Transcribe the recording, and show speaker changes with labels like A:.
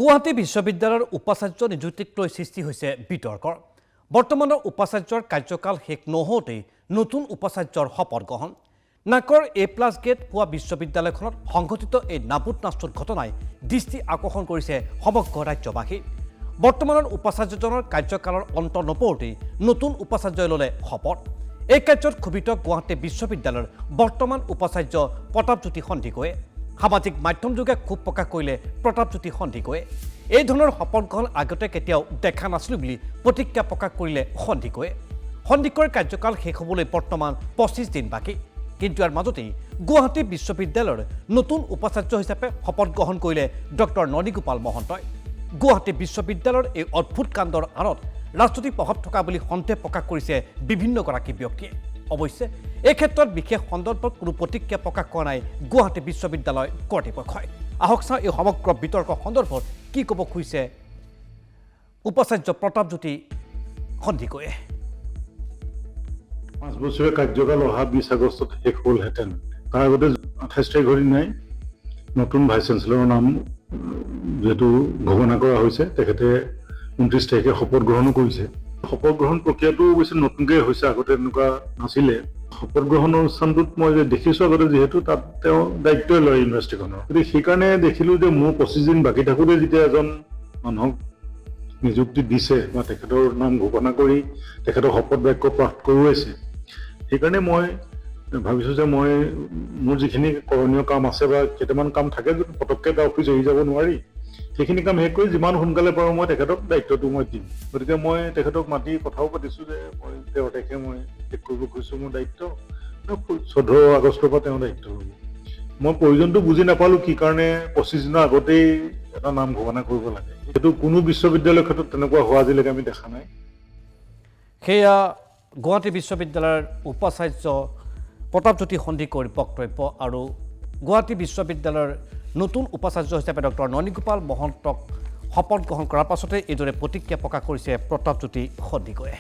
A: গুৱাহাটী বিশ্ববিদ্যালয়ৰ উপাচাৰ্য নিযুক্তিক লৈ সৃষ্টি হৈছে বিতৰ্কৰ। বৰ্তমানৰ উপাচাৰ্যৰ কাৰ্যকাল শেষ নহওঁতেই নতুন উপাচাৰ্যৰ শপত গ্ৰহণ। নাকৰ A+ গ্ৰেড পোৱা বিশ্ববিদ্যালয়খনত সংঘটিত এই নাবুদ নাস্তুৰ ঘটনাই দৃষ্টি আকৰ্ষণ কৰিছে সমগ্ৰ ৰাজ্যবাসী। বৰ্তমানৰ উপাচাৰ্যজনৰ কাৰ্যকালৰ অন্ত নপৰোঁতেই নতুন উপাচাৰ্যই ল'লে শপত। এই কাৰ্যত ক্ষোভিত গুৱাহাটী বিশ্ববিদ্যালয়ৰ বৰ্তমান উপাচাৰ্য প্ৰতাপজ্যোতি সন্দিকৈয়ে। সামাজিক মাধ্যমযোগে ক্ষোভ প্ৰকাশ কৰিলে প্ৰতাপজ্যোতি সন্দিকৈয়ে। এই ধৰণৰ শপত গ্ৰহণ আগতে কেতিয়াও দেখা নাছিলোঁ বুলি প্ৰতিক্ৰিয়া প্ৰকাশ কৰিলে সন্দিকৈয়ে। সন্দিকৈৰ কাৰ্যকাল শেষ হ'বলৈ বৰ্তমান 25 দিন বাকী। কিন্তু ইয়াৰ মাজতেই গুৱাহাটী বিশ্ববিদ্যালয়ৰ নতুন উপাচাৰ্য হিচাপে শপত গ্ৰহণ কৰিলে ডক্টৰ ননীগোপাল মহন্তই। গুৱাহাটী বিশ্ববিদ্যালয়ৰ এই অদ্ভুত কাণ্ডৰ আঁৰত ৰাজনৈতিক প্ৰভাৱ থকা বুলি সন্দেহ প্ৰকাশ কৰিছে বিভিন্নগৰাকী ব্যক্তিয়ে। অৱশ্যে এই ক্ষেত্ৰত বিশেষ সন্দৰ্ভত কোনো প্ৰতিক্ৰিয়া প্ৰকাশ কৰা নাই গুৱাহাটী বিশ্ববিদ্যালয় কৰ্তৃপক্ষই। আহক চাওঁ এই সমগ্ৰ বিতৰ্ক সন্দৰ্ভত কি ক'ব খুজিছে উপাচাৰ্য প্ৰতাপজ্যোতি সন্দিকৈয়ে।
B: 5 বছৰীয়া কাৰ্যকাল অহা 20 আগষ্টত শেষ হ'লহেঁতেন। তাৰ আগতে 28 তাৰিখৰ দিনাই নতুন ভাইচ চেঞ্চেলৰৰ নাম যিহেতু ঘোষণা কৰা হৈছে, তেখেতে 29 তাৰিখে শপত গ্ৰহণো কৰিছে। শপত গ্ৰহণ প্ৰক্ৰিয়াটো অৱশ্যে নতুনকৈ হৈছে, আগতে এনেকুৱা নাছিলে। শপত গ্ৰহণ অনুষ্ঠানটোত মই যে দেখিছোঁ আগতে, যিহেতু তাত তেওঁ দায়িত্বই লয় ইউনিভাৰ্চিটিখনৰ, গতিকে সেইকাৰণে দেখিলোঁ যে মোৰ 25 দিন বাকী থাকোঁতে যেতিয়া এজন মানুহক নিযুক্তি দিছে বা তেখেতৰ নাম ঘোষণা কৰি তেখেতৰ শপত বাক্য পাঠ কৰোৱাইছে, সেইকাৰণে মই ভাবিছোঁ যে মোৰ যিখিনি কৰণীয় কাম আছে বা কেইটামান কাম থাকে যদি পটককৈ এটা অফিচ এৰি যাব নোৱাৰি, সেইখিনি কাম শেষ কৰি যিমান সোনকালে পাৰোঁ মই তেখেতক দায়িত্বটো মই দিম। গতিকে মই তেখেতক মাতি কথাও পাতিছোঁ যে মই 13 তাৰিখে মই শেষ কৰিব খুজিছোঁ মোৰ দায়িত্ব, 14 আগষ্টৰ পৰা তেওঁ দায়িত্ব ল'ব। মই প্ৰয়োজনটো বুজি নাপালোঁ কি কাৰণে 25 দিনৰ আগতেই এটা নাম ঘোষণা কৰিব লাগে। সেইটো কোনো বিশ্ববিদ্যালয়ৰ ক্ষেত্ৰত তেনেকুৱা হোৱা আজিলৈকে আমি দেখা নাই।
A: সেয়া গুৱাহাটী বিশ্ববিদ্যালয়ৰ উপাচাৰ্য প্ৰতাপজ্যোতি সন্দিকৈৰ বক্তব্য। আৰু গুৱাহাটী বিশ্ববিদ্যালয়ৰ নতুন উপাচাৰ্য হিচাপে ডক্টৰ ননীগোপাল মহন্তক শপত গ্ৰহণ কৰাৰ পাছতে এইদৰে প্ৰতিক্ৰিয়া প্ৰকাশ কৰিছে প্ৰতাপজ্যোতি সন্দিকৈয়ে।